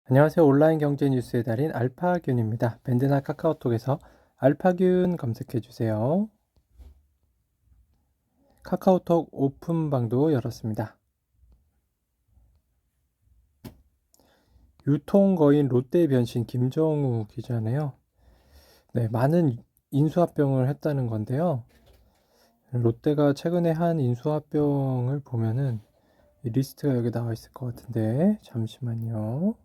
안녕하세요. 온라인 경제 뉴스의 달인 알파균입니다. 밴드나 카카오톡에서 알파균 검색해 주세요. 카카오톡 오픈방도 열었습니다. 유통거인 롯데 변신 김정우 기자네요. 네, 많은 인수합병을 했다는 건데요. 롯데가 최근에 한 인수합병을 보면은 이 리스트가 여기 나와 있을 것 같은데 잠시만요.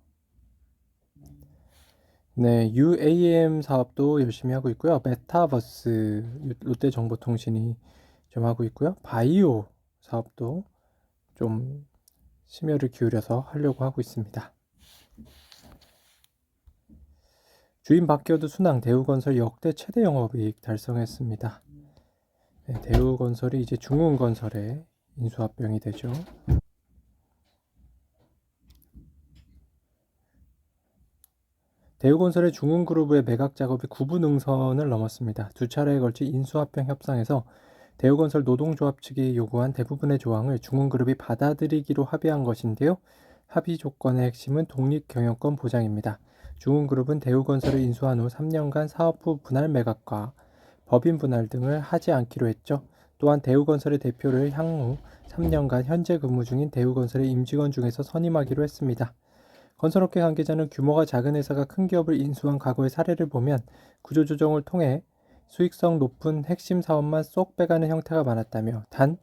네, UAM 사업도 열심히 하고 있고요. 메타버스 롯데정보통신이 좀 하고 있고요. 바이오 사업도 좀 심혈을 기울여서 하려고 하고 있습니다. 주인 바뀌어도 순항 대우건설 역대 최대 영업이익 달성했습니다. 네, 대우건설이 이제 중흥건설에 인수합병이 되죠. 대우건설의 중흥그룹의 매각 작업이 구분응선을 넘었습니다. 두 차례에 걸친 인수합병 협상에서 대우건설 노동조합 측이 요구한 대부분의 조항을 중흥그룹이 받아들이기로 합의한 것인데요. 합의 조건의 핵심은 독립경영권 보장입니다. 중흥그룹은 대우건설을 인수한 후 3년간 사업부 분할 매각과 법인 분할 등을 하지 않기로 했죠. 또한 대우건설의 대표를 향후 3년간 현재 근무 중인 대우건설의 임직원 중에서 선임하기로 했습니다. 건설업계 관계자는 규모가 작은 회사가 큰 기업을 인수한 과거의 사례를 보면 구조조정을 통해 수익성 높은 핵심 사업만 쏙 빼가는 형태가 많았다며, 단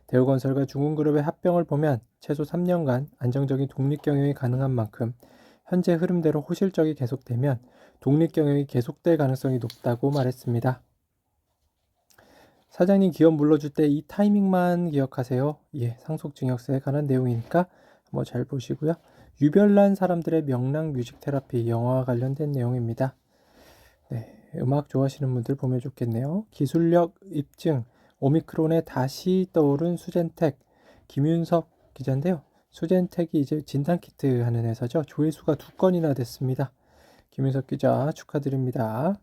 대우건설과 중흥그룹의 합병을 보면 최소 3년간 안정적인 독립경영이 가능한 만큼 현재 흐름대로 호실적이 계속되면 독립경영이 계속될 가능성이 높다고 말했습니다. 사장님, 기업 물러줄 때 이 타이밍만 기억하세요. 예, 상속증여세에 관한 내용이니까 한번 잘 보시고요. 유별난 사람들의 명랑 뮤직 테라피 영화와 관련된 내용입니다. 네, 음악 좋아하시는 분들 보면 좋겠네요. 기술력 입증, 오미크론에 다시 떠오른 수젠텍, 김윤석 기자인데요. 수젠텍이 이제 진단키트 하는 회사죠. 조회수가 2건이나 됐습니다. 김윤석 기자 축하드립니다.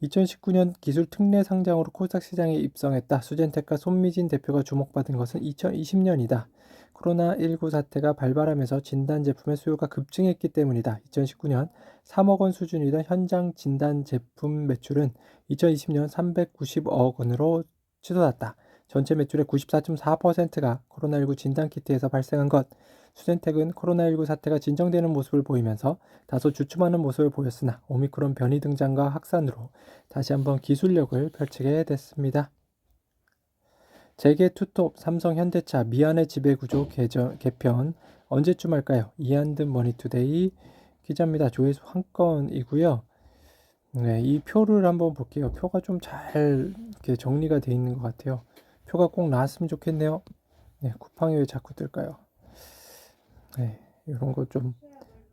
2019년 기술 특례 상장으로 코스닥 시장에 입성했다. 수젠텍과 손미진 대표가 주목받은 것은 2020년이다. 코로나19 사태가 발발하면서 진단 제품의 수요가 급증했기 때문이다. 2019년 3억 원 수준이던 현장 진단 제품 매출은 2020년 390억 원으로 치솟았다. 전체 매출의 94.4%가 코로나19 진단키트에서 발생한 것. 수젠텍은 코로나19 사태가 진정되는 모습을 보이면서 다소 주춤하는 모습을 보였으나 오미크론 변이 등장과 확산으로 다시 한번 기술력을 펼치게 됐습니다. 재계 투톱 삼성 현대차 미안의 지배구조 개편 언제쯤 할까요? 이한든 머니투데이 기자입니다. 조회수 한 건이고요. 네, 이 표를 한번 볼게요. 표가 좀 잘 이렇게 정리가 돼 있는 것 같아요. 표가 꼭 나왔으면 좋겠네요. 네, 쿠팡이 왜 자꾸 뜰까요? 네, 이런 거 좀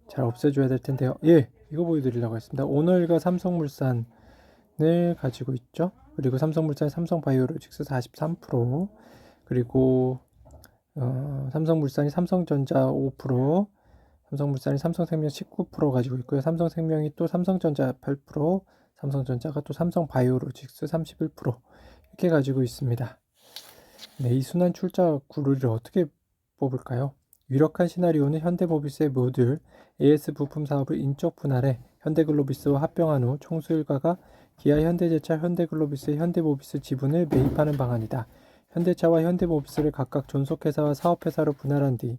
잘 없애줘야 될 텐데요. 예, 이거 보여드리려고 했습니다. 오늘과 삼성물산을 가지고 있죠. 그리고 삼성물산의 삼성바이오로직스 43%, 그리고 삼성물산이 삼성전자 5%, 삼성물산이 삼성생명 19% 가지고 있고요. 삼성생명이 또 삼성전자 8%, 삼성전자가 또 삼성바이오로직스 31% 이렇게 가지고 있습니다. 네, 이 순환 출자 구르를 어떻게 뽑을까요? 유력한 시나리오는 현대모비스의 모듈 AS 부품 사업을 인적 분할해 현대글로비스와 합병한 후 총수일가가 기아 현대제차 현대글로비스의 현대모비스 지분을 매입하는 방안이다. 현대차와 현대모비스를 각각 존속회사와 사업회사로 분할한 뒤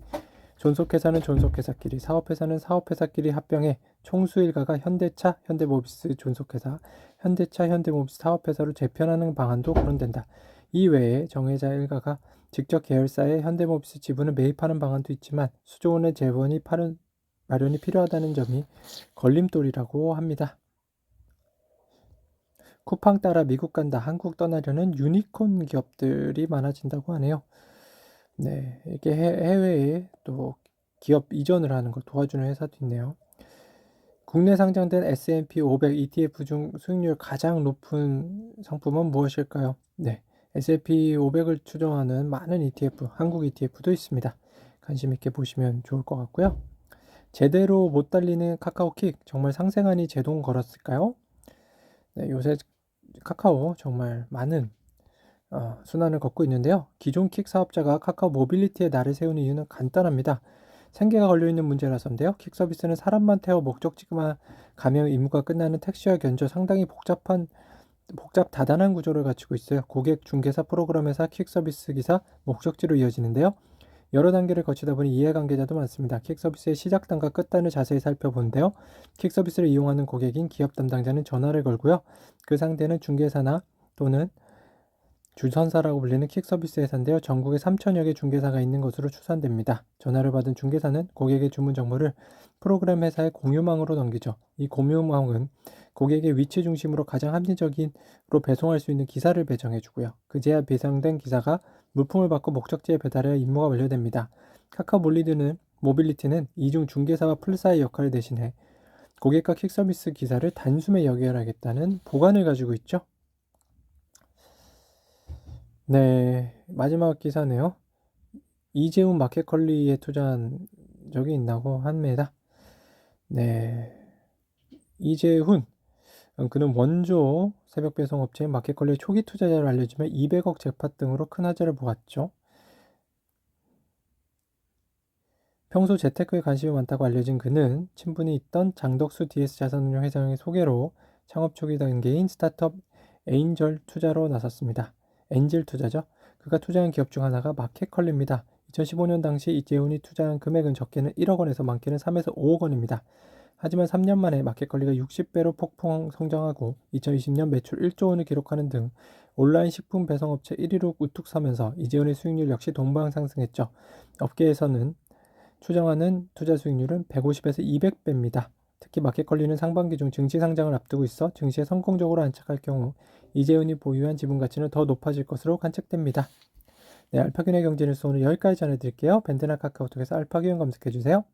존속회사는 존속회사끼리, 사업회사는 사업회사끼리 합병해 총수일가가 현대차 현대모비스 존속회사, 현대차 현대모비스 사업회사로 재편하는 방안도 거론된다. 이외에 정혜자 일가가 직접 계열사의 현대모비스 지분을 매입하는 방안도 있지만 수조 원의 재원이 마련이 필요하다는 점이 걸림돌이라고 합니다. 쿠팡 따라 미국 간다, 한국 떠나려는 유니콘 기업들이 많아진다고 하네요. 네, 이게 해외에 또 기업 이전을 하는 걸 도와주는 회사도 있네요. 국내 상장된 S&P 500 ETF 중 수익률 가장 높은 상품은 무엇일까요? 네, S&P 500을 추정하는 많은 ETF, 한국 ETF도 있습니다. 관심 있게 보시면 좋을 것 같고요. 제대로 못 달리는 카카오킥, 정말 상생하니 제동 걸었을까요? 네, 요새 카카오 정말 많은 순환을 걷고 있는데요. 기존 킥 사업자가 카카오 모빌리티에 날을 세우는 이유는 간단합니다. 생계가 걸려있는 문제라서인데요. 퀵 서비스는 사람만 태워 목적지만 가면 임무가 끝나는 택시와 견주 상당히 다단한 구조를 갖추고 있어요. 고객, 중개사, 프로그램 회사, 퀵 서비스 기사, 목적지로 이어지는데요. 여러 단계를 거치다 보니 이해관계자도 많습니다. 퀵 서비스의 시작단과 끝단을 자세히 살펴보는데요. 퀵 서비스를 이용하는 고객인 기업 담당자는 전화를 걸고요. 그 상대는 중개사나 또는 주선사라고 불리는 퀵 서비스 회사인데요. 전국에 3천여 개 중개사가 있는 것으로 추산됩니다. 전화를 받은 중개사는 고객의 주문 정보를 프로그램 회사의 공유망으로 넘기죠. 이 공유망은 고객의 위치 중심으로 가장 합리적으로 배송할 수 있는 기사를 배정해주고요. 그제야 배송된 기사가 물품을 받고 목적지에 배달해야 임무가 완료됩니다. 카카오 모빌리티는 이중 중개사와 풀사의 역할을 대신해 고객과 퀵 서비스 기사를 단숨에 연결하겠다는 보관을 가지고 있죠. 네, 마지막 기사네요. 이재훈 마켓컬리에 투자한 적이 있다고 합니다. 네, 이재훈 그는 원조 새벽 배송 업체인 마켓컬리의 초기 투자자로 알려지며 200억 재파 등으로 큰 화제를 모았죠. 평소 재테크에 관심이 많다고 알려진 그는 친분이 있던 장덕수 DS 자산운용 회장의 소개로 창업 초기 단계인 스타트업 엔젤 투자로 나섰습니다. 엔젤 투자죠. 그가 투자한 기업 중 하나가 마켓컬리입니다. 2015년 당시 이재훈이 투자한 금액은 적게는 1억 원에서 많게는 3에서 5억 원입니다. 하지만 3년 만에 마켓컬리가 60배로 폭풍 성장하고 2020년 매출 1조 원을 기록하는 등 온라인 식품 배송업체 1위로 우뚝 서면서 이재훈의 수익률 역시 동방 상승했죠. 업계에서는 추정하는 투자 수익률은 150에서 200배입니다. 특히 마켓컬리는 상반기 중 증시 상장을 앞두고 있어 증시에 성공적으로 안착할 경우 이재훈이 보유한 지분 가치는 더 높아질 것으로 관측됩니다. 네, 알파균의 경제뉴스 오늘 여기까지 전해드릴게요. 밴드나 카카오톡에서 알파균 검색해주세요.